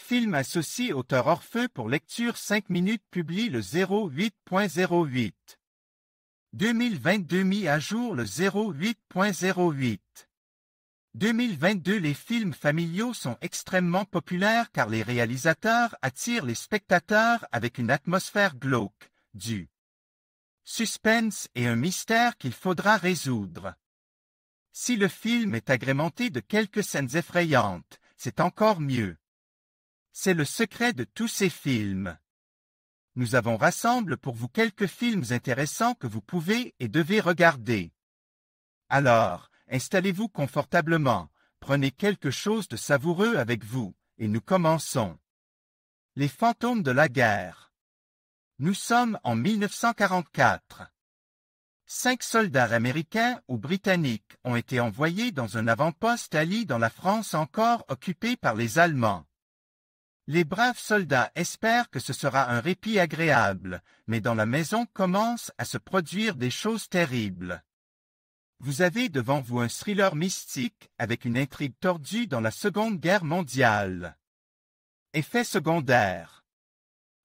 film associe Auteur Orfeu pour lecture 5 minutes publie le 08.08. 2022 mis à jour le 08.08. 2022 Les films familiaux sont extrêmement populaires car les réalisateurs attirent les spectateurs avec une atmosphère glauque, du suspense et un mystère qu'il faudra résoudre. Si le film est agrémenté de quelques scènes effrayantes, c'est encore mieux. C'est le secret de tous ces films. Nous avons rassemblé pour vous quelques films intéressants que vous pouvez et devez regarder. Alors, installez-vous confortablement, prenez quelque chose de savoureux avec vous, et nous commençons. Les fantômes de la guerre. Nous sommes en 1944. 5 soldats américains ou britanniques ont été envoyés dans un avant-poste allié dans la France encore occupée par les Allemands. Les braves soldats espèrent que ce sera un répit agréable, mais dans la maison commencent à se produire des choses terribles. Vous avez devant vous un thriller mystique avec une intrigue tordue dans la Seconde Guerre mondiale. Effet secondaire.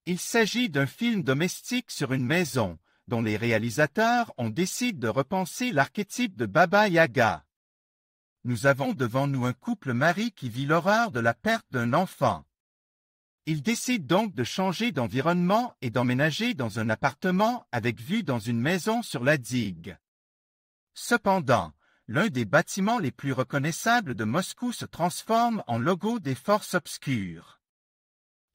Il s'agit d'un film domestique sur une maison, dont les réalisateurs ont décidé de repenser l'archétype de Baba Yaga. Nous avons devant nous un couple mari qui vit l'horreur de la perte d'un enfant. Il décide donc de changer d'environnement et d'emménager dans un appartement avec vue dans une maison sur la digue. Cependant, l'un des bâtiments les plus reconnaissables de Moscou se transforme en logo des forces obscures.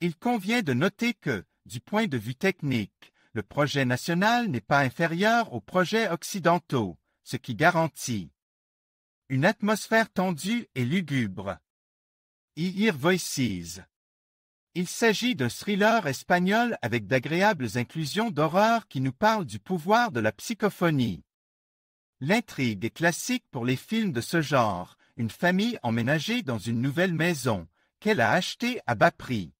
Il convient de noter que, du point de vue technique, le projet national n'est pas inférieur aux projets occidentaux, ce qui garantit une atmosphère tendue et lugubre. Ear Voices. Il s'agit d'un thriller espagnol avec d'agréables inclusions d'horreur qui nous parlent du pouvoir de la psychophonie. L'intrigue est classique pour les films de ce genre, une famille emménagée dans une nouvelle maison, qu'elle a achetée à bas prix.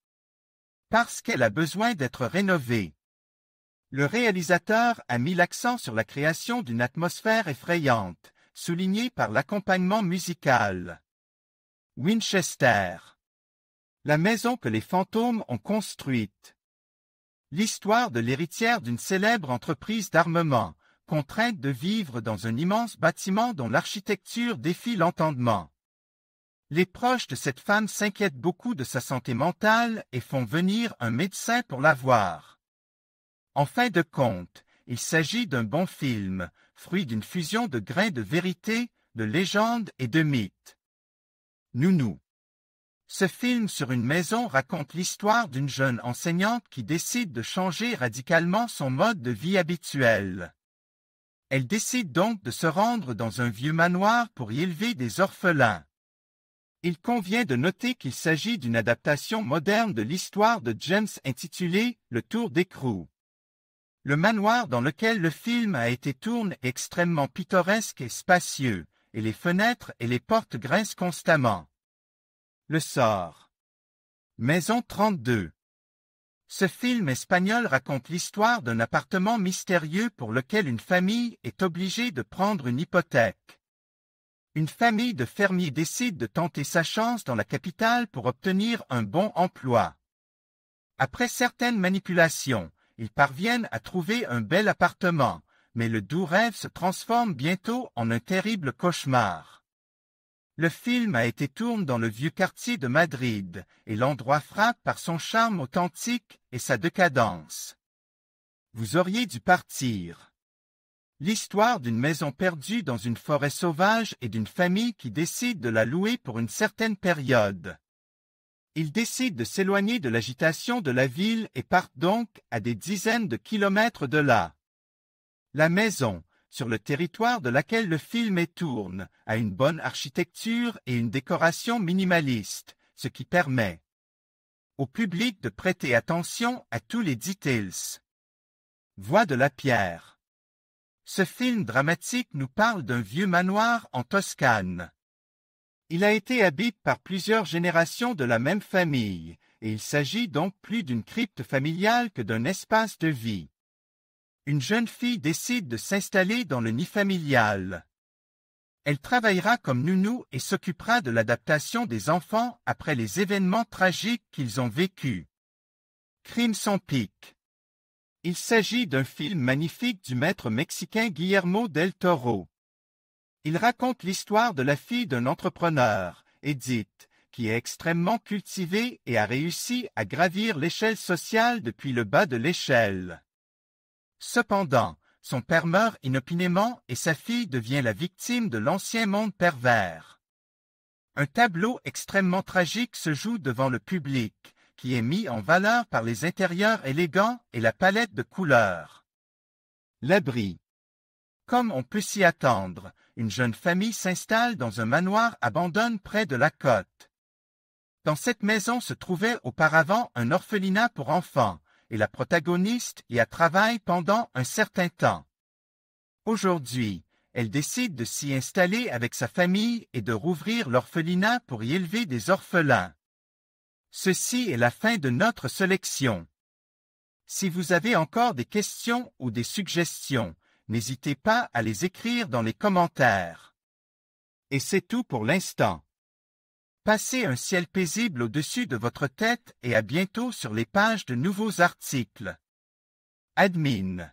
Parce qu'elle a besoin d'être rénovée. Le réalisateur a mis l'accent sur la création d'une atmosphère effrayante, soulignée par l'accompagnement musical. Winchester. La maison que les fantômes ont construite. L'histoire de l'héritière d'une célèbre entreprise d'armement, contrainte de vivre dans un immense bâtiment dont l'architecture défie l'entendement. Les proches de cette femme s'inquiètent beaucoup de sa santé mentale et font venir un médecin pour la voir. En fin de compte, il s'agit d'un bon film, fruit d'une fusion de grains de vérité, de légende et de mythe. Nounou. Ce film sur une maison raconte l'histoire d'une jeune enseignante qui décide de changer radicalement son mode de vie habituel. Elle décide donc de se rendre dans un vieux manoir pour y élever des orphelins. Il convient de noter qu'il s'agit d'une adaptation moderne de l'histoire de James intitulée « Le Tour d'écrou ». Le manoir dans lequel le film a été tourné est extrêmement pittoresque et spacieux, et les fenêtres et les portes grincent constamment. Le sort. Maison 32. Ce film espagnol raconte l'histoire d'un appartement mystérieux pour lequel une famille est obligée de prendre une hypothèque. Une famille de fermiers décide de tenter sa chance dans la capitale pour obtenir un bon emploi. Après certaines manipulations, ils parviennent à trouver un bel appartement, mais le doux rêve se transforme bientôt en un terrible cauchemar. Le film a été tourné dans le vieux quartier de Madrid, et l'endroit frappe par son charme authentique et sa décadence. Vous auriez dû partir. L'histoire d'une maison perdue dans une forêt sauvage et d'une famille qui décide de la louer pour une certaine période. Ils décident de s'éloigner de l'agitation de la ville et partent donc à des dizaines de kilomètres de là. La maison, sur le territoire de laquelle le film est tourné, a une bonne architecture et une décoration minimaliste, ce qui permet au public de prêter attention à tous les details. Voix de la pierre. Ce film dramatique nous parle d'un vieux manoir en Toscane. Il a été habité par plusieurs générations de la même famille, et il s'agit donc plus d'une crypte familiale que d'un espace de vie. Une jeune fille décide de s'installer dans le nid familial. Elle travaillera comme nounou et s'occupera de l'adaptation des enfants après les événements tragiques qu'ils ont vécus. Crimson Peak. Il s'agit d'un film magnifique du maître mexicain Guillermo del Toro. Il raconte l'histoire de la fille d'un entrepreneur, Edith, qui est extrêmement cultivée et a réussi à gravir l'échelle sociale depuis le bas de l'échelle. Cependant, son père meurt inopinément et sa fille devient la victime de l'ancien monde pervers. Un tableau extrêmement tragique se joue devant le public, qui est mis en valeur par les intérieurs élégants et la palette de couleurs. L'abri. Comme on peut s'y attendre, une jeune famille s'installe dans un manoir abandonné près de la côte. Dans cette maison se trouvait auparavant un orphelinat pour enfants, et la protagoniste y a travaillé pendant un certain temps. Aujourd'hui, elle décide de s'y installer avec sa famille et de rouvrir l'orphelinat pour y élever des orphelins. Ceci est la fin de notre sélection. Si vous avez encore des questions ou des suggestions, n'hésitez pas à les écrire dans les commentaires. Et c'est tout pour l'instant. Passez un ciel paisible au-dessus de votre tête et à bientôt sur les pages de nouveaux articles. Admin.